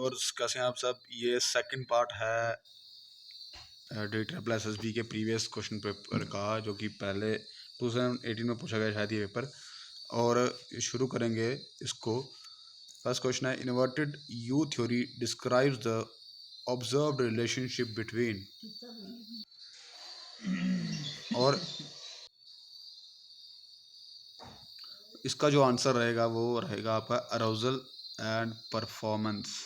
और कैसे हैं आप सब। ये सेकंड पार्ट है DSSB के प्रीवियस क्वेश्चन पेपर का, जो कि पहले 2018 में पूछा गया शायद ये पेपर। और शुरू करेंगे इसको। फर्स्ट क्वेश्चन है, inverted U theory describes the observed relationship between. और इसका जो आंसर रहेगा वो रहेगा आपका arousal and performance.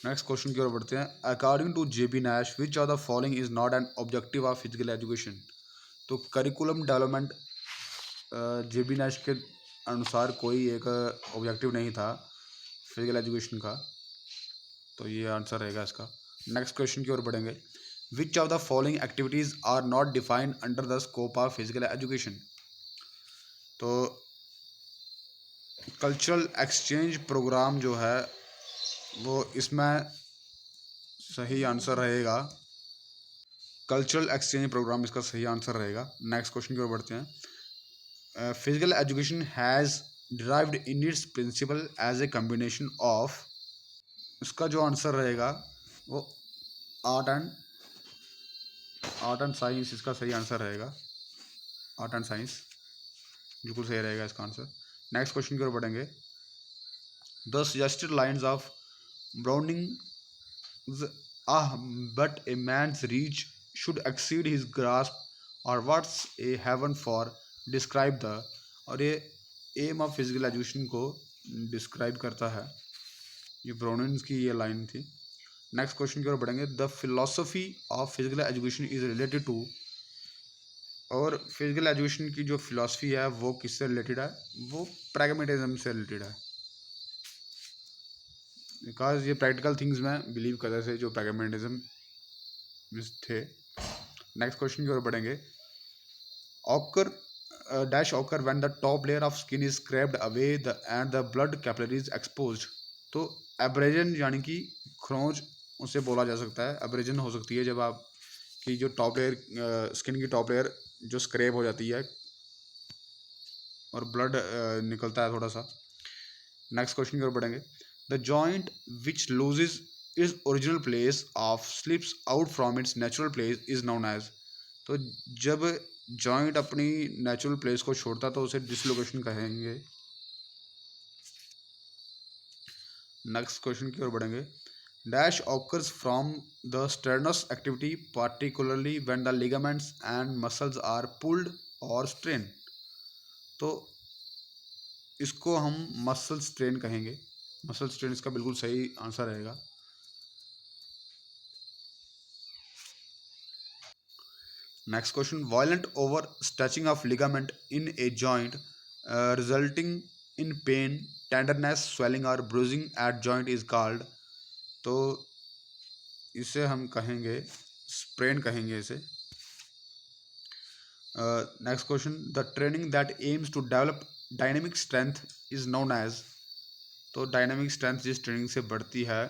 Next question की ओर बढ़ते हैं। According to JB Nash which of the following is not an objective of physical education. तो करिकुलम डेवलपमेंट JB नैश के अनुसार कोई एक ऑब्जेक्टिव नहीं था फिजिकल एजुकेशन का, तो ये आंसर रहेगा इसका। नेक्स्ट क्वेश्चन की ओर बढ़ेंगे। Which of the following activities are not defined under the scope of physical education. तो कल्चरल एक्सचेंज प्रोग्राम जो है वो इसमें सही आंसर रहेगा। कल्चरल एक्सचेंज प्रोग्राम इसका सही आंसर रहेगा। नेक्स्ट क्वेश्चन की ओर बढ़ते हैं। Physical education has derived in its principle as a combination of. इसका जो आंसर रहेगा वो आर्ट एंड साइंस इसका सही आंसर रहेगा। आर्ट एंड साइंस बिल्कुल सही रहेगा इसका आंसर। नेक्स्ट क्वेश्चन की ओर बढ़ेंगे। The suggested lines of browning but a man's reach should exceed his grasp, or what's a heaven for describe the। और ये एम ऑफ फिजिकल एजुकेशन को डिस्क्राइब करता है। ये ब्राउनिंग की ये लाइन थी। नेक्स्ट क्वेश्चन की ओर बढ़ेंगे। The philosophy of physical education is related to. और फिजिकल एजुकेशन की जो फिलोसफी है वो किससे रिलेटेड है, वो प्रैग्मेटिज्म से रिलेटेड है। बिकॉज ये प्रैक्टिकल थिंग्स में बिलीव करते थे जो प्रैग्मेटिज्म थे। नेक्स्ट क्वेश्चन की ओर बढ़ेंगे। Occur dash occur when the top layer of skin is scraped away the end the blood capillaries exposed. तो एब्रेजन यानी कि खरोंच उसे बोला जा सकता है। एब्रेजन हो सकती है जब आप की जो टॉप लेयर स्किन की टॉप लेयर जो स्क्रैप हो जाती है और ब्लड निकलता है थोड़ा सा। नेक्स्ट क्वेश्चन की ओर बढ़ेंगे। The joint which loses is original place of slips out from its natural place is known as. तो जब जॉइंट अपनी नेचुरल प्लेस को छोड़ता तो उसे डिसलोकेशन कहेंगे। नेक्स्ट क्वेश्चन की ओर बढ़ेंगे। Dash occurs from the strenuous activity particularly when the ligaments and muscles are pulled और स्ट्रेन। तो इसको हम मसल स्ट्रेन कहेंगे। मसल स्ट्रेन इसका बिल्कुल सही आंसर रहेगा। Next question. Violent over stretching of ligament in a joint resulting in pain tenderness swelling और bruising at joint is called. तो इसे हम कहेंगे स्प्रेन कहेंगे इसे। Next question. The training that aims to develop dynamic strength is known as. तो dynamic strength जिस training से बढ़ती है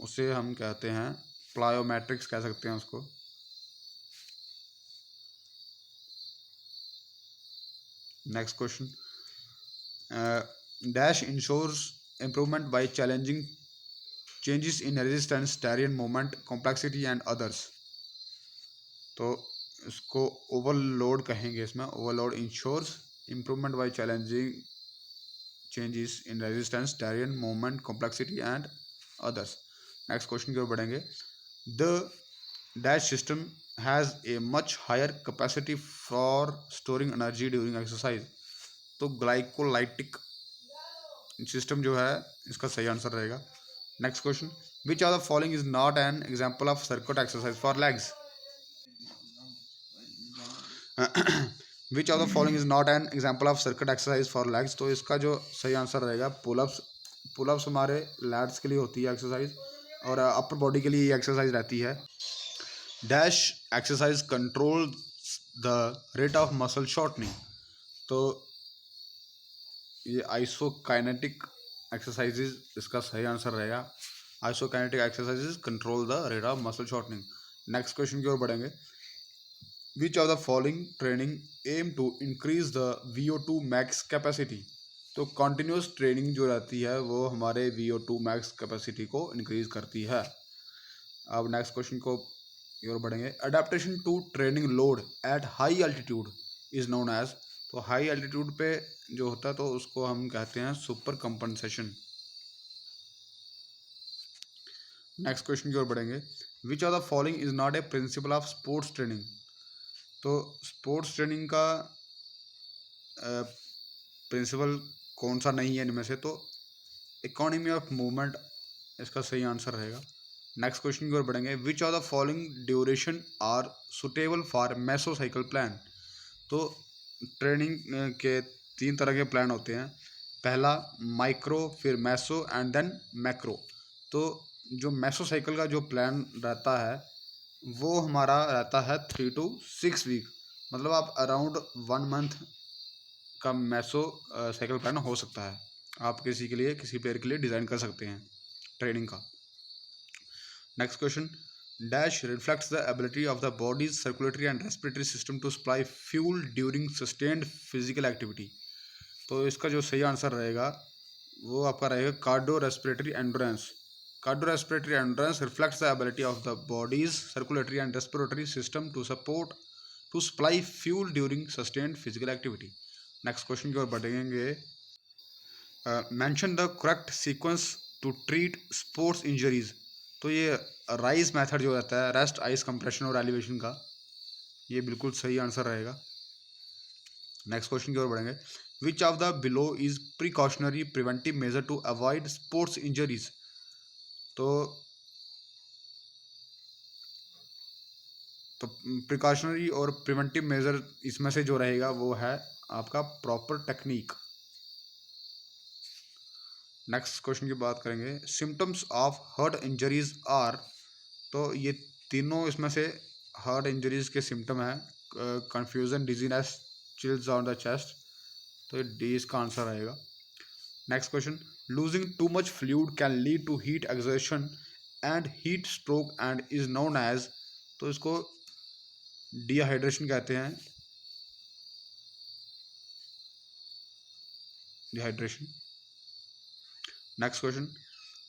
उसे हम कहते हैं प्लायोमेट्रिक्स कह सकते हैं उसको। Next question. Dash ensures improvement by challenging changes in resistance terrain moment complexity and others. तो इसको ओवरलोड कहेंगे। इसमें overload ensures improvement by challenging changes in resistance terrain moment complexity and others. Next question की ओर बढ़ेंगे। The dash system has a much higher capacity for storing energy during exercise. तो glycolytic system जो है इसका सही आंसर रहेगा। Next question. Which are the following is not an example of circuit exercise for legs. Which of the following is not an example of circuit exercise for legs. तो इसका जो सही answer रहेगा पुलअप्स। पुलअप्स हमारे let's के लिए होती है एक्सरसाइज, और अपर बॉडी के लिए ये एक्सरसाइज रहती है। Dash exercise control the rate of muscle shortening. तो ये आइसोकाइनेटिक एक्सरसाइजेज इसका सही आंसर रहेगा। Isokinetic exercises control the rate of muscle shortening. Next question की ओर बढ़ेंगे। Which of the following training aim to increase the VO2 max capacity. तो continuous training जो रहती है वो हमारे VO2 मैक्स कैपेसिटी को इंक्रीज करती है। अब नेक्स्ट क्वेश्चन को की ओर बढ़ेंगे। Adaptation to training load at high altitude is known as. तो हाई एल्टीट्यूड पे जो होता है तो उसको हम कहते हैं सुपर कंपनसेशन। नेक्स्ट क्वेश्चन की ओर बढ़ेंगे। Which are the following is not a principle of sports training. तो स्पोर्ट्स ट्रेनिंग का प्रिंसिपल कौन सा नहीं है इनमें से, तो इकोनॉमी ऑफ मूवमेंट इसका सही आंसर रहेगा। नेक्स्ट क्वेश्चन की ओर बढ़ेंगे। Which are the following duration are suitable for mesocycle plan. तो ट्रेनिंग के 3 तरह के प्लान होते हैं। पहला माइक्रो, फिर मैसो एंड देन मैक्रो। तो जो मेसोसाइकिल का जो प्लान रहता है वो हमारा रहता है 3 to 6 वीक। मतलब आप अराउंड 1 मंथ का मैसो साइकिल प्लान हो सकता है। आप किसी के लिए, किसी प्लेयर के लिए डिज़ाइन कर सकते हैं ट्रेनिंग का। Next question. Dash reflects the ability of the body's circulatory and respiratory system to supply fuel during sustained physical activity. तो इसका जो सही आंसर रहेगा वो आपका रहेगा cardio respiratory endurance. Cardio respiratory endurance reflects the ability of the body's circulatory and respiratory system to supply fuel during sustained physical activity. Next question की ओर बढ़ेंगे। Mention the correct sequence to treat sports injuries। तो ये rise method जो रहता है, rest, ice compression और elevation का, ये बिल्कुल सही आंसर रहेगा। नेक्स्ट क्वेश्चन की ओर बढ़ेंगे। Which of the below is precautionary preventive measure to avoid sports injuries. तो प्रिकॉशनरी और प्रिवेंटिव मेजर इसमें से जो रहेगा वो है आपका प्रॉपर टेक्निक। नेक्स्ट क्वेश्चन की बात करेंगे। Symptoms of heart injuries are. तो ये तीनों इसमें से हार्ट इंजरीज के सिम्टम हैं। Confusion, dizziness, chills on the chest. तो ये डी इसका आंसर रहेगा। Next question. Losing too much fluid can lead to heat exertion and heat stroke and is known as. तो इसको डिहाइड्रेशन कहते हैं, dehydration. Next question.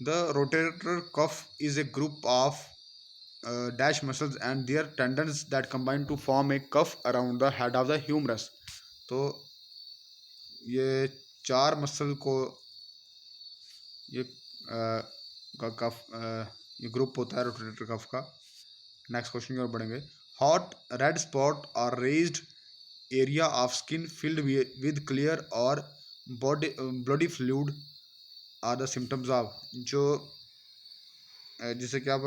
The rotator cuff is a group of dash muscles and their tendons that combine to form a cuff around the head of the humerus. तो ये 4 muscle को ये कफ ये group होता है रोटेटर कफ का। Next question की ओर बढ़ेंगे। हॉट रेड स्पॉट और raised area of skin filled with clear और bloody fluid are the symptoms of. जो जिसे कि आप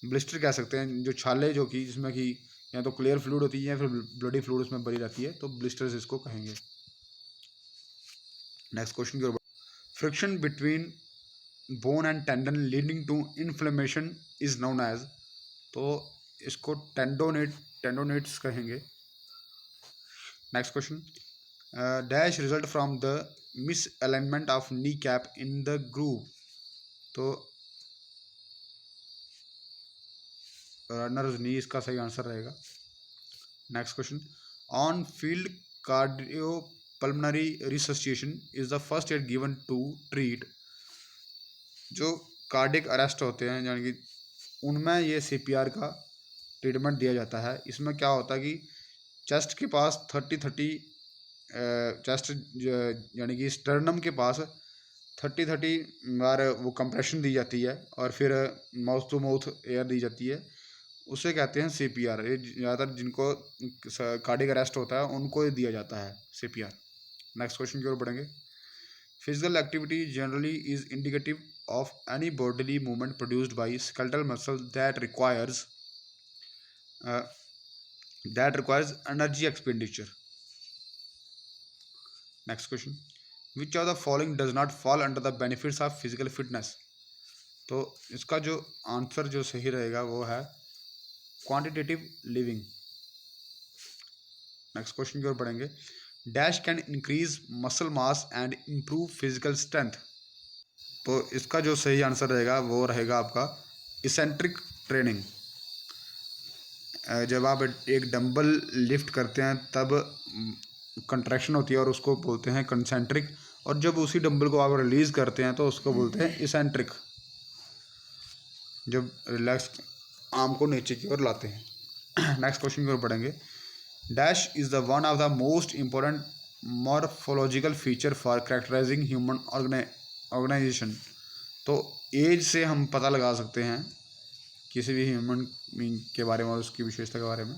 ब्लिस्टर कह सकते हैं, जो छाले जो कि जिसमें कि या तो क्लियर फ्लूइड होती है या फिर ब्लडी फ्लूइड उसमें भरी रहती है, तो ब्लिस्टर्स इसको कहेंगे। नेक्स्ट क्वेश्चन की ओर। Friction between bone and tendon leading to inflammation is known as. तो इसको टेंडोनेट्स कहेंगे। Next question. Dash result from the misalignment of knee cap in the groove. तो रनर्स नी इसका सही आंसर रहेगा। Next question. On field cardiopulmonary resuscitation is the first aid given to treat. जो cardiac arrest होते हैं यानी कि उनमें ये CPR का ट्रीटमेंट दिया जाता है। इसमें क्या होता है कि चेस्ट के पास 30-30 चेस्ट यानी कि स्टर्नम के पास 30-30 बार वो कंप्रेशन दी जाती है और फिर माउथ टू माउथ एयर दी जाती है, उसे कहते हैं CPR। ये ज़्यादातर जिनको कार्डियक अरेस्ट होता है उनको दिया जाता है CPR। नेक्स्ट क्वेश्चन की ओर बढ़ेंगे। Physical activity generally is indicative of any bodily movement produced by skeletal muscle that requires energy expenditure. Next question. Which of the following does not fall under the benefits of physical fitness? तो इसका जो answer जो सही रहेगा वो है quantitative living. Next question की ओर बढ़ेंगे। Dash can increase muscle mass and improve physical strength. तो इसका जो सही आंसर रहेगा वो रहेगा आपका इसेंट्रिक ट्रेनिंग। जब आप एक डंबल लिफ्ट करते हैं तब कंट्रैक्शन होती है और उसको बोलते हैं कंसेंट्रिक, और जब उसी डंबल को आप रिलीज़ करते हैं तो उसको बोलते हैं इसेंट्रिक, जब रिलैक्स आर्म को नीचे की ओर लाते हैं। नेक्स्ट क्वेश्चन की ओर बढ़ेंगे। Dash is the one of the most important morphological feature for characterising human organisation. तो एज से हम पता लगा सकते हैं किसी भी ह्यूमन बीइंग के बारे में और उसकी विशेषता के बारे में।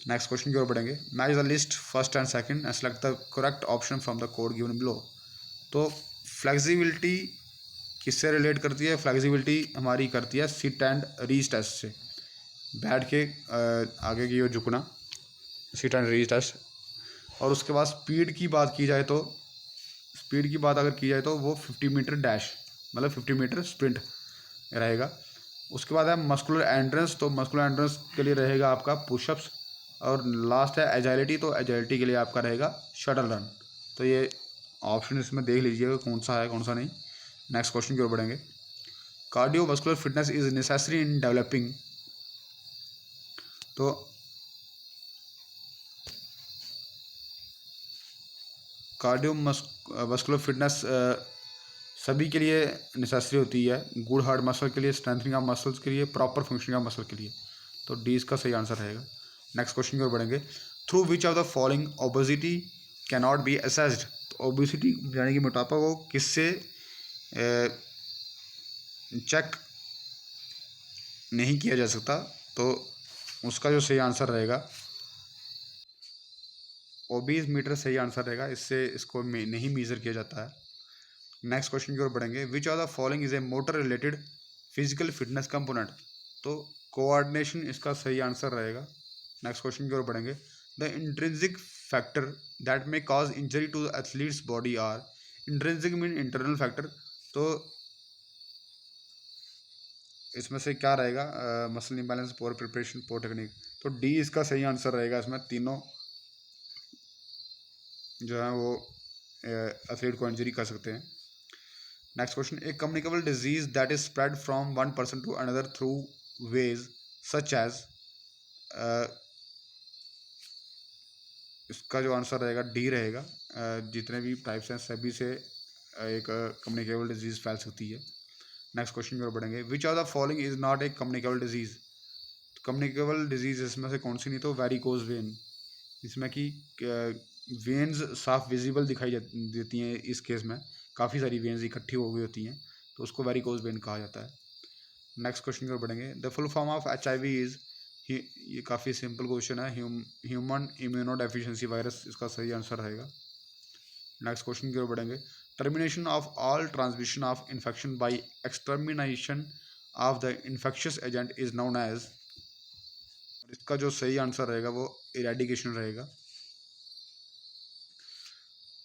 नेक्स्ट क्वेश्चन की ओर बढ़ेंगे। Match the list first and second and select the correct option from the code given below. तो फ्लेक्सिबिलिटी किससे रिलेट करती है? फ्लेक्सिबिलिटी हमारी करती है सिट एंड रीच टेस्ट से, बैठ के आगे की ओर झुकना, सिट एंड रीच टेस्ट। और उसके बाद स्पीड की बात की जाए तो, स्पीड की बात अगर की जाए तो वो 50 मीटर डैश, मतलब 50 मीटर स्प्रिंट रहेगा। उसके बाद है मस्कुलर एंड्रेंस, तो मस्कुलर एंड्रेंस के लिए रहेगा आपका पुशअप्स। और लास्ट है एजाइलिटी, तो एजाइलिटी के लिए आपका रहेगा शटल रन। तो ये ऑप्शन इसमें देख लीजिएगा कौन सा है कौन सा नहीं। नेक्स्ट क्वेश्चन की ओर बढ़ेंगे। Cardiovascular fitness is necessary in developing. तो कार्डियोवास्कुलर फिटनेस सभी के लिए नेसेसरी होती है, गुड हार्ट मसल के लिए, स्ट्रेंथनिंग ऑफ मसल्स के लिए, प्रॉपर फंक्शनिंग ऑफ मसल के लिए। तो डी इसका सही आंसर रहेगा। नेक्स्ट क्वेश्चन की ओर बढ़ेंगे। Through which of the following obesity can not be assessed. तो ओबेसिटी यानी कि मोटापा को किससे चेक नहीं किया जा सकता? तो उसका जो सही आंसर रहेगा ओबीस मीटर सही आंसर रहेगा, इससे इसको नहीं मेजर किया जाता है। नेक्स्ट क्वेश्चन की ओर बढ़ेंगे। Which of the following is a motor related physical fitness component. तो कोऑर्डिनेशन इसका सही आंसर रहेगा। नेक्स्ट क्वेश्चन की ओर बढ़ेंगे। The intrinsic factor that may cause injury to the athlete's body are. Intrinsic mean internal factor, तो इसमें से क्या रहेगा? Muscle imbalance, poor preparation, poor technique. तो डी इसका सही आंसर रहेगा। इसमें तीनों जो है वो एथलीट को इंजरी कर सकते हैं। Next question. A communicable disease that is spread from one person to another through ways such as. इसका जो आंसर रहेगा डी रहेगा। जितने भी टाइप्स हैं सभी से एक कम्युनिकेबल डिजीज फैल सकती है। नेक्स्ट क्वेश्चन की ओर बढ़ेंगे। Which of the following is not A communicable disease. Communicable disease इसमें से कौन सी नहीं? तो वेरिकोज वेन, जिसमें कि वेन्स साफ विजिबल दिखाई देती हैं। इस केस में काफ़ी सारी वेन्स इकट्ठी हो गई होती हैं, तो उसको वेरिकोज वेन कहा जाता है। नेक्स्ट क्वेश्चन की ओर बढ़ेंगे। The full form of HIV is, ये काफ़ी सिंपल क्वेश्चन है, ह्यूमन इम्यूनो डेफिशिएंसी वायरस इसका सही आंसर रहेगा। नेक्स्ट क्वेश्चन की ओर बढ़ेंगे। Termination of all transmission of infection by extermination of the infectious agent is known as. इसका जो सही आंसर रहेगा वो इरेडिकेशन रहेगा।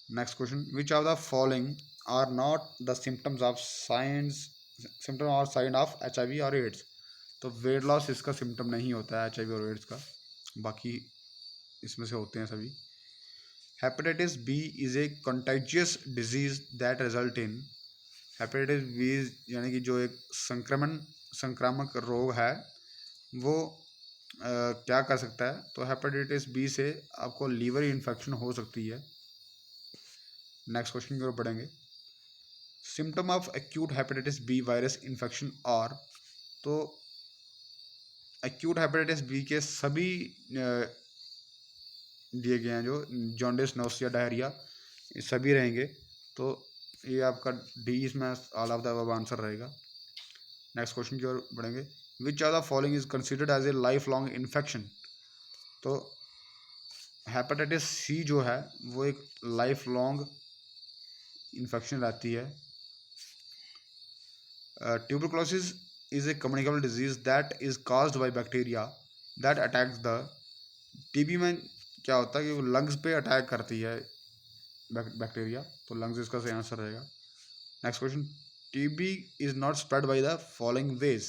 Next question. Which of the following are not the symptoms of symptom और साइन ऑफ HIV और AIDS. तो weight loss इसका सिम्टम नहीं होता है HIV और एड्स का, बाकी इसमें से होते हैं सभी। Hepatitis B is a contagious disease that result in. Hepatitis B यानी कि जो एक संक्रामक रोग है वो क्या कर सकता है? तो हेपेटाइटिस बी से आपको लीवर इन्फेक्शन हो सकती है। नेक्स्ट क्वेश्चन की ओर बढ़ेंगे। Symptom of acute hepatitis B virus infection are. तो एक्यूट हेपेटाइटिस बी के सभी दिए गए हैं, जो जॉन्डिस, नोसिया, डायरिया, ये सभी रहेंगे। तो ये आपका डी इसमें all of the above answer रहेगा। नेक्स्ट क्वेश्चन की ओर बढ़ेंगे। Which of the following is considered as a life long infection. तो हेपेटाइटिस सी जो है वो एक लाइफ लॉन्ग इन्फेक्शन रहती है। Tuberculosis is a communicable disease that is caused by bacteria that attacks the. TB में क्या होता है कि वो लंग्स पे अटैक करती है बैक्टीरिया, तो लंग्स इसका सही आंसर रहेगा। Next question. TB is not spread by the following ways.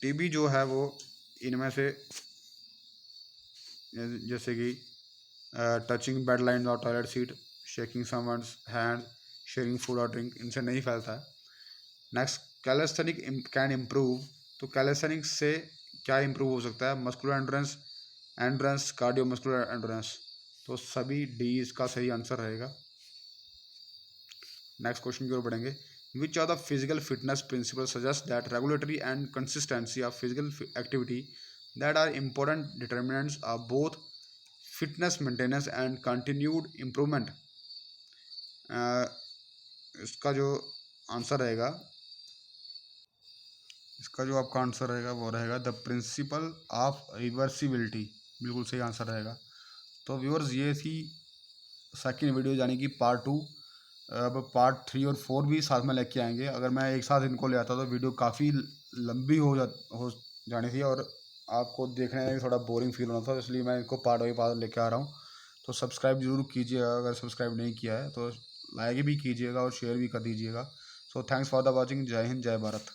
TB जो है वो इनमें से जैसे कि टचिंग बेड लाइन और toilet seat, shaking someone's hand, sharing food और ड्रिंक, इनसे नहीं फैलता है। नेक्स्ट। Calisthenic can improve. तो कैलेस्थेनिक से क्या इम्प्रूव हो सकता है? Muscular endurance, cardiomuscular endurance. तो सभी डी इसका सही आंसर रहेगा। नेक्स्ट क्वेश्चन की ओर बढ़ेंगे। Which are the physical fitness principle suggest that regulatory and consistency of physical activity that are important determinants of both fitness maintenance and continued improvement. इसका जो आंसर रहेगा, इसका जो आपका आंसर रहेगा वो रहेगा द प्रिंसिपल ऑफ रिवर्सिबिलिटी। बिल्कुल सही आंसर रहेगा। तो व्यूअर्स ये थी सेकंड वीडियो, यानी कि पार्ट 2। अब पार्ट 3 और 4 भी साथ में लेके आएंगे। अगर मैं एक साथ इनको ले आता तो वीडियो काफ़ी लंबी हो जानी थी और आपको देखने में थोड़ा बोरिंग फील होना था, इसलिए मैं इनको पार्ट बाई पार्ट लेके आ रहा हूँ। तो सब्सक्राइब जरूर कीजिएगा, अगर सब्सक्राइब नहीं किया है तो लाइक भी कीजिएगा और शेयर भी कर दीजिएगा। So thanks for the watching. जय हिंद, जय भारत।